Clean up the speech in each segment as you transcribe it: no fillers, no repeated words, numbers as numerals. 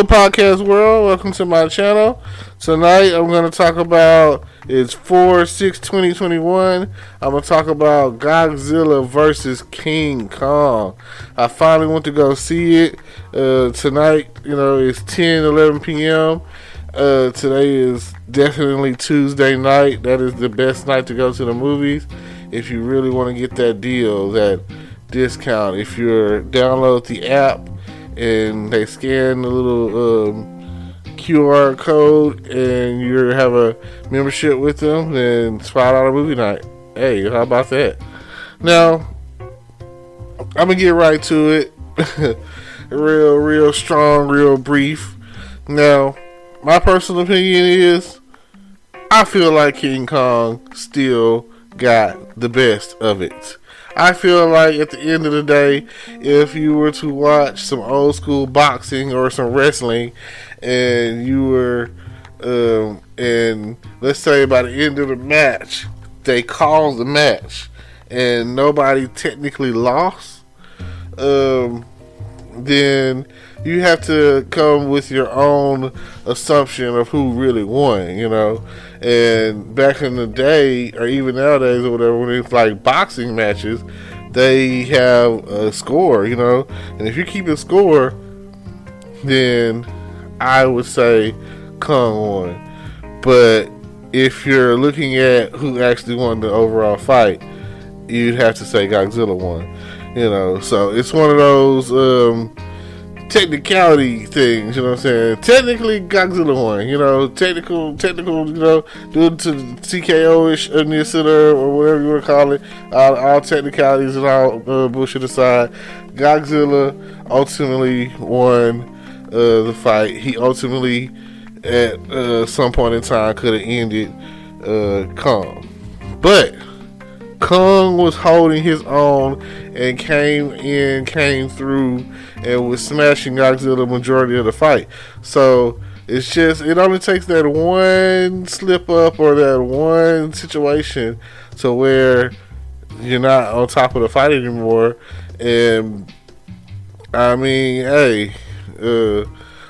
Hello, podcast world. Welcome to my channel. Tonight, I'm going to talk about it's 4/6/2021. I'm going to talk about Godzilla vs King Kong. I finally went to go see it tonight. It's 10:11 p.m. Today is definitely Tuesday night. That is the best night to go to the movies if you really want to get that deal, that discount. If you download the app and they scan the little QR code and you have a membership with them, then it's $5 movie night. Hey, how about that? Now, I'm gonna get right to it. real strong, real brief. Now, my personal opinion is I feel like King Kong still got the best of it. I feel like at the end of the day, if you were to watch some old school boxing or some wrestling, and you were, and let's say by the end of the match, they called the match, and nobody technically lost, then you have to come with your own assumption of who really won, And back in the day, or even nowadays or whatever, when it's like boxing matches, they have a score, And if you keep a score, then I would say Kong won. But if you're looking at who actually won the overall fight, you'd have to say Godzilla won. So it's one of those technicality things, you know what I'm saying? Technically, Godzilla won, technical, due to TKO-ish or whatever you want to call it, all technicalities and all bullshit aside, Godzilla ultimately won the fight. He ultimately, at some point in time, could have ended Kong. But Kong was holding his own and came through and was smashing Godzilla the majority of the fight. So it only takes that one slip up or that one situation to where you're not on top of the fight anymore. And I mean, hey,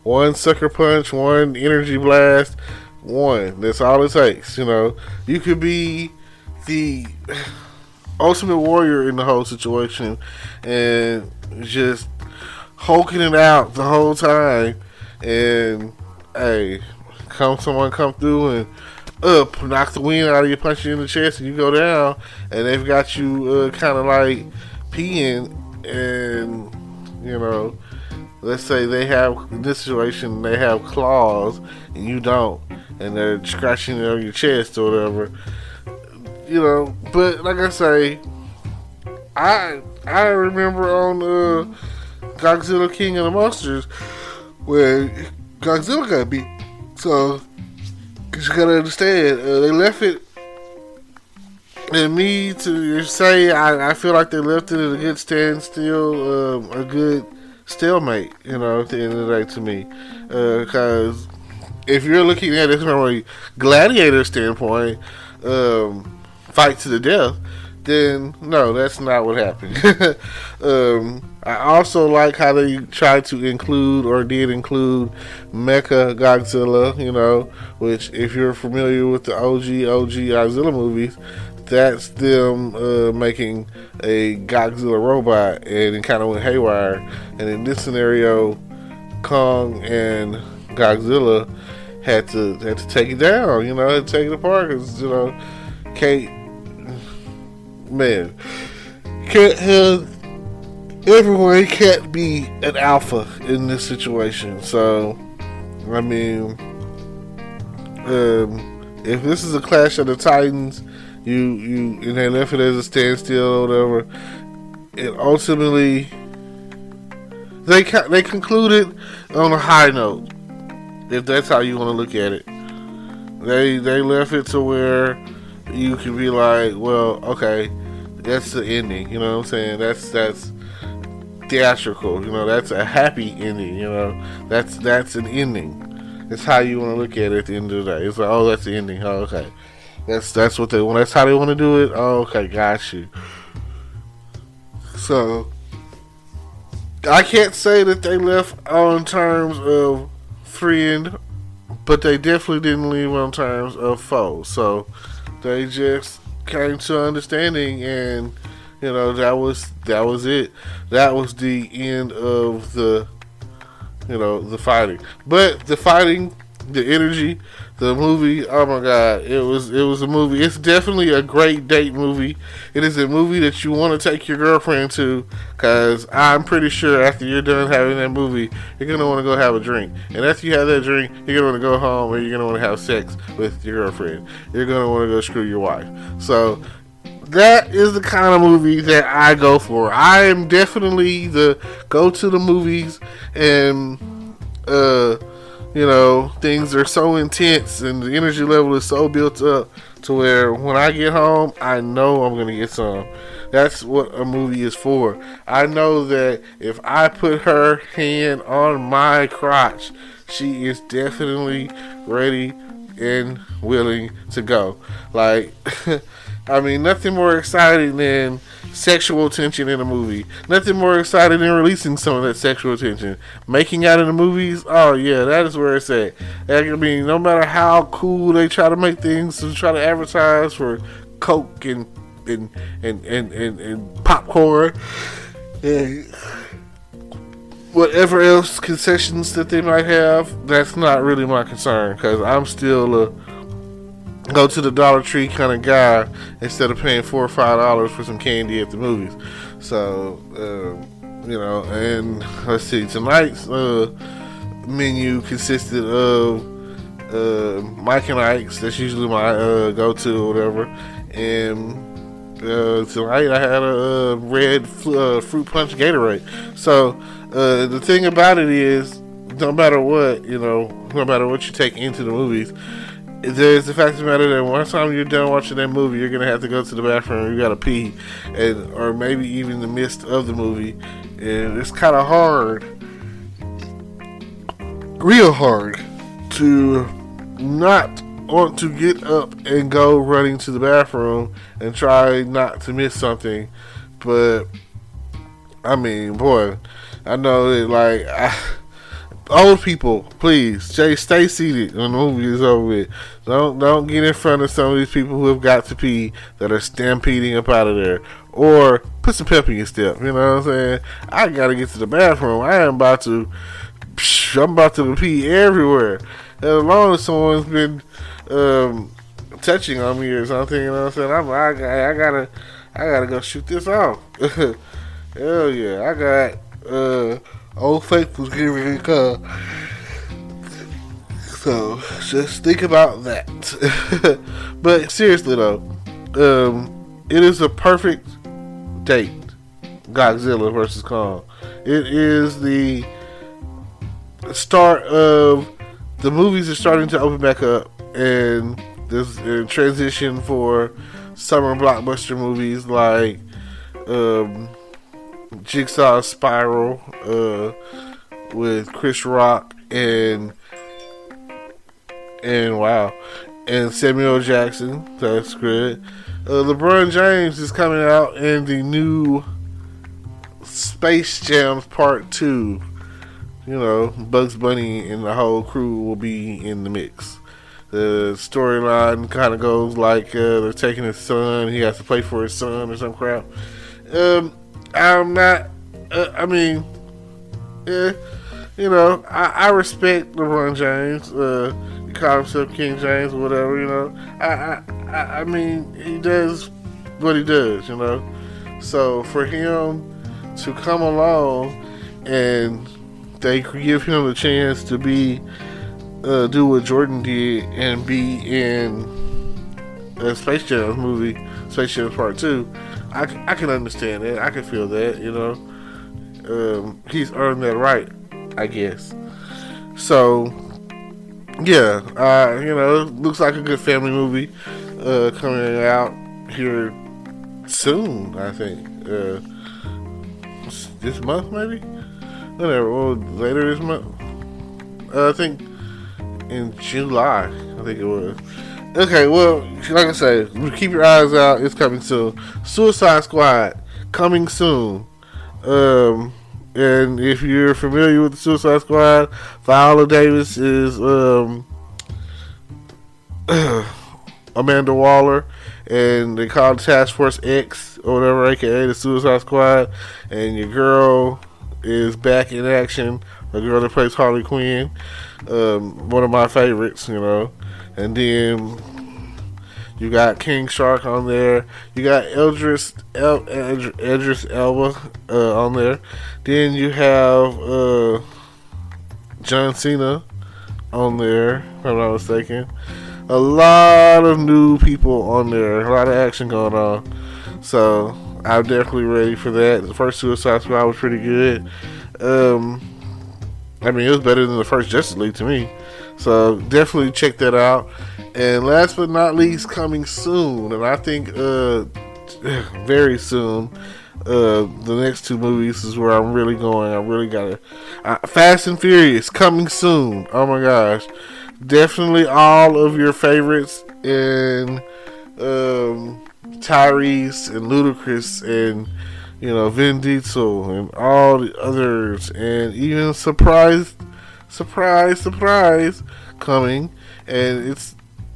one sucker punch, one energy blast, that's all it takes. You could be the ultimate warrior in the whole situation and just hulking it out the whole time, and hey, someone come through and knock the wind out of you, punch you in the chest, and you go down, and they've got you kind of like peeing, and let's say they have, in this situation, they have claws and you don't, and they're scratching it on your chest or whatever. But like I say, I remember on Godzilla King of the Monsters where Godzilla got beat. So you gotta understand, they left it, and me to say I feel like they left it at a good standstill, a good stalemate. At the end of the day, to me, because if you're looking at it from a gladiator standpoint, fight to the death, then no, that's not what happened. I also like how they tried to include, or did include, Mecha Godzilla, which, if you're familiar with the OG Godzilla movies, that's them making a Godzilla robot, and it kind of went haywire. And in this scenario, Kong and Godzilla had to take it down, had to take it apart, because can't have everyone can't be an alpha in this situation. So I mean, if this is a clash of the Titans, and they left it as a standstill or whatever, it ultimately they concluded on a high note, if that's how you want to look at it. They left it to where you can be like, well, okay, that's the ending, you know what I'm saying? That's theatrical, that's a happy ending, that's an ending. It's how you want to look at it at the end of the day. It's like, oh, that's the ending. Oh, okay. That's what they want. That's how they want to do it. Oh, okay, got you. So I can't say that they left on terms of friend, but they definitely didn't leave on terms of foe. So they just came to understanding, and that was it. That was the end of the fighting. But the fighting, the energy, the movie, oh my god, it was a movie. It's definitely a great date movie. It is a movie that you want to take your girlfriend to, because I'm pretty sure after you're done having that movie, you're going to want to go have a drink. And after you have that drink, you're going to want to go home, and you're going to want to have sex with your girlfriend. You're going to want to go screw your wife. So that is the kind of movie that I go for. I am definitely the go to the movies, and things are so intense and the energy level is so built up to where when I get home, I know I'm going to get some. That's what a movie is for. I know that if I put her hand on my crotch, she is definitely ready and willing to go. Like, I mean, nothing more exciting than sexual tension in a movie. Nothing more exciting than releasing some of that sexual tension. Making out in the movies, oh yeah, that is where it's at. I mean, no matter how cool they try to make things to try to advertise for Coke and popcorn and whatever else concessions that they might have, that's not really my concern, because I'm still a go to the Dollar Tree kind of guy instead of paying $4 or $5 for some candy at the movies. So, and let's see, tonight's menu consisted of Mike and Ike's. That's usually my go-to or whatever. And tonight I had a red fruit punch Gatorade. So the thing about it is, no matter what you take into the movies, there's the fact of the matter that one time you're done watching that movie, you're gonna have to go to the bathroom. You gotta pee, or maybe even in the midst of the movie, and it's kind of hard, real hard, to not want to get up and go running to the bathroom and try not to miss something. But I mean, boy, I know that old people, please, stay seated when the movie is over with. Don't get in front of some of these people who have got to pee that are stampeding up out of there. Or put some pep in your step. You know what I'm saying? I gotta get to the bathroom. I'm about to pee everywhere. As long as someone's been touching on me or something, you know what I'm saying? I gotta go shoot this off. Hell yeah, I got Old Faithful's getting ready to come. So just think about that. But seriously though, it is a perfect date. Godzilla vs Kong. It is the start of the movies are starting to open back up, and there's a transition for summer blockbuster movies like Jigsaw Spiral with Chris Rock and Samuel Jackson. That's good. LeBron James is coming out in the new Space Jam Part 2. Bugs Bunny and the whole crew will be in the mix. The storyline kind of goes like they're taking his son. He has to play for his son or some crap. I'm not. I respect LeBron James. He called himself King James or whatever. I mean, he does what he does. So for him to come along and they give him the chance to do what Jordan did and be in a Space Jam movie, Space Jam Part 2. I can understand that. I can feel that, he's earned that right, I guess. So, yeah, looks like a good family movie coming out here soon, I think. This month, maybe? Whatever, or later this month. I think in July, I think it was. Okay, well, like I said, keep your eyes out. It's coming soon. Suicide Squad coming soon. And if you're familiar with the Suicide Squad, Viola Davis is Amanda Waller, and they call it Task Force X or whatever, aka the Suicide Squad. And your girl is back in action. The girl that plays Harley Quinn, one of my favorites, you know. And then you got King Shark on there. You got Idris Elba on there. Then you have John Cena on there, if I'm not mistaken. A lot of new people on there. A lot of action going on. So I'm definitely ready for that. The first Suicide Squad was pretty good. I mean, it was better than the first Justice League to me. So definitely check that out. And last but not least, coming soon, and I think very soon, the next two movies is where I'm really going. I really gotta Fast and Furious coming soon. Oh my gosh, definitely all of your favorites, and Tyrese and Ludacris and Vin Diesel and all the others, and even surprise coming. And it's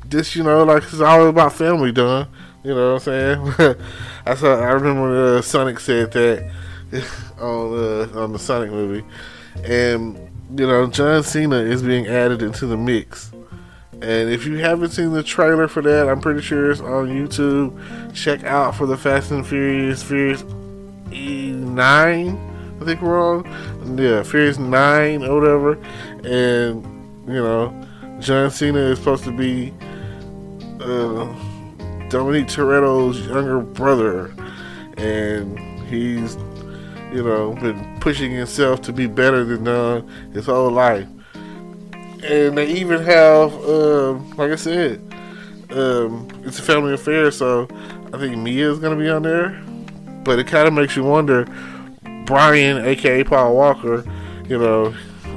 just, like, it's all about family done. You know what I'm saying? I remember Sonic said that on the Sonic movie. And, John Cena is being added into the mix. And if you haven't seen the trailer for that, I'm pretty sure it's on YouTube. Check out for the Fast and Furious 9, I think we're on. Yeah, Furious 9 or whatever. And, John Cena is supposed to be Dominique Toretto's younger brother, and he's been pushing himself to be better than Don his whole life. And they even have like I said, it's a family affair, so I think Mia's gonna be on there. But it kind of makes you wonder, Brian, aka Paul Walker,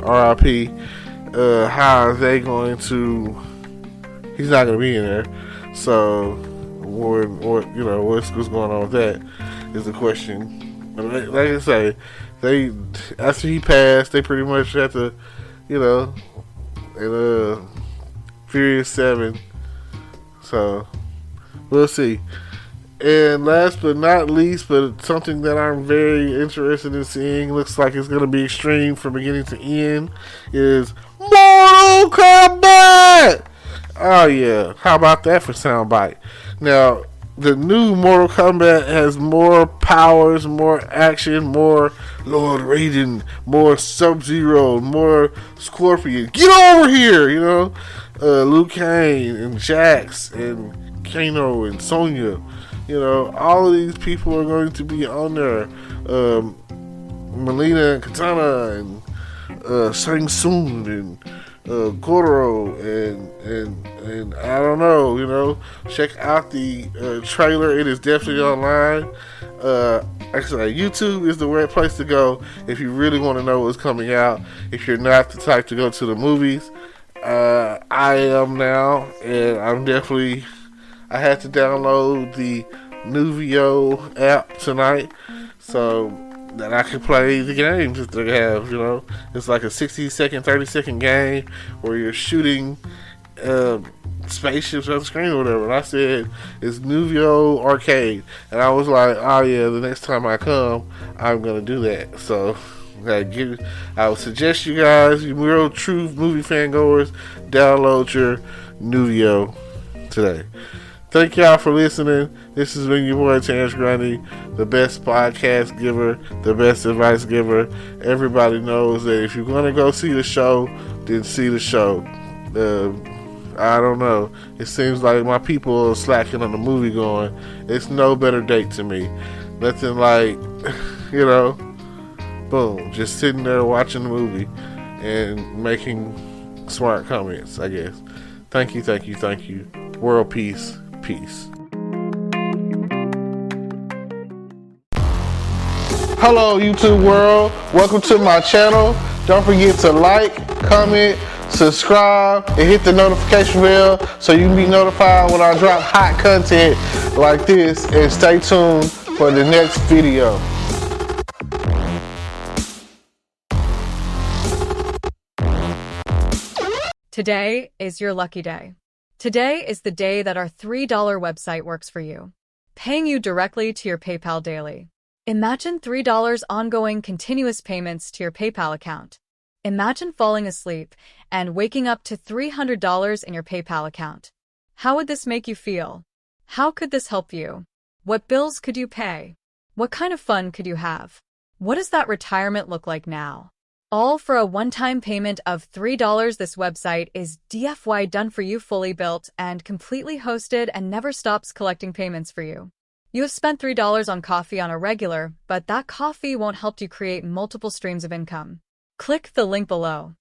R.I.P., how are they going to? He's not going to be in there. So, what's going on with that is the question. Like I say, after he passed, they pretty much had to, in Furious 7. So, we'll see. And last but not least, but something that I'm very interested in seeing, looks like it's going to be extreme from beginning to end, is Mortal Kombat! Oh yeah, how about that for soundbite? Now, the new Mortal Kombat has more powers, more action, more Lord Raiden, more Sub-Zero, more Scorpion. Get over here, Liu Kang and Jax and Kano and Sonya. All of these people are going to be on there. Melina and Katana and Shang Tsung and Goro and I don't know. Check out the trailer. It is definitely online. Actually, YouTube is the right place to go if you really want to know what's coming out. If you're not the type to go to the movies, I am now, and I had to download the Nuvio app tonight so that I can play the games that they have. It's like a 60-second, 30-second game where you're shooting spaceships on the screen or whatever. And I said, it's Nuvio Arcade. And I was like, oh yeah, the next time I come, I'm going to do that. So I would suggest you guys, you real true movie fan goers, download your Nuvio today. Thank y'all for listening. This has been your boy Terrence Grundy, the best podcast giver, the best advice giver. Everybody knows that if you're going to go see the show, then see the show. I don't know. It seems like my people are slacking on the movie going. It's no better date to me. Nothing like, boom, just sitting there watching the movie and making smart comments, I guess. Thank you. World peace. Peace. Hello, YouTube world. Welcome to my channel. Don't forget to like, comment, subscribe, and hit the notification bell so you can be notified when I drop hot content like this. And stay tuned for the next video. Today is your lucky day. Today is the day that our $3 website works for you, paying you directly to your PayPal daily. Imagine $3 ongoing continuous payments to your PayPal account. Imagine falling asleep and waking up to $300 in your PayPal account. How would this make you feel? How could this help you? What bills could you pay? What kind of fun could you have? What does that retirement look like now? All for a one-time payment of $3. This website is DFY done for you, fully built and completely hosted, and never stops collecting payments for you. You have spent $3 on coffee on a regular, but that coffee won't help you create multiple streams of income. Click the link below.